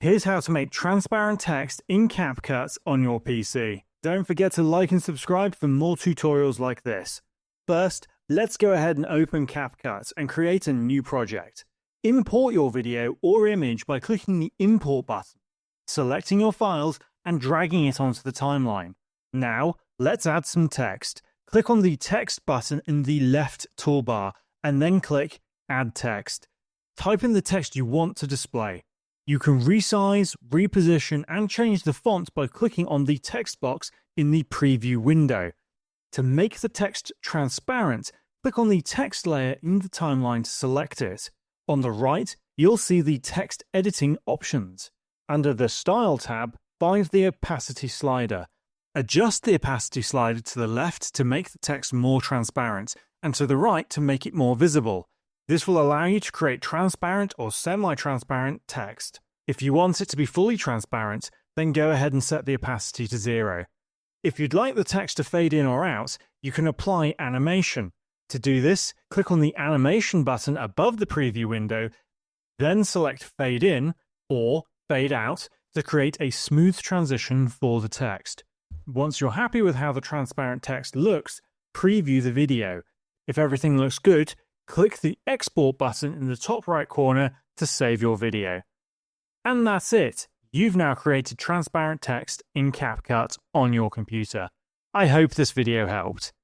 Here's how to make transparent text in CapCut on your PC. Don't forget to like and subscribe for more tutorials like this. First, let's go ahead and open CapCut and create a new project. Import your video or image by clicking the Import button, selecting your files and dragging it onto the timeline. Now, let's add some text. Click on the Text button in the left toolbar and then click Add Text. Type in the text you want to display. You can resize, reposition, and change the font by clicking on the text box in the preview window. To make the text transparent, click on the text layer in the timeline to select it. On the right, you'll see the text editing options. Under the Style tab, find the opacity slider. Adjust the opacity slider to the left to make the text more transparent, and to the right to make it more visible. This will allow you to create transparent or semi-transparent text. If you want it to be fully transparent, then go ahead and set the opacity to 0. If you'd like the text to fade in or out, you can apply animation. To do this, click on the animation button above the preview window, then select Fade In or Fade Out to create a smooth transition for the text. Once you're happy with how the transparent text looks, preview the video. If everything looks good, click the Export button in the top right corner to save your video. And that's it. You've now created transparent text in CapCut on your computer. I hope this video helped.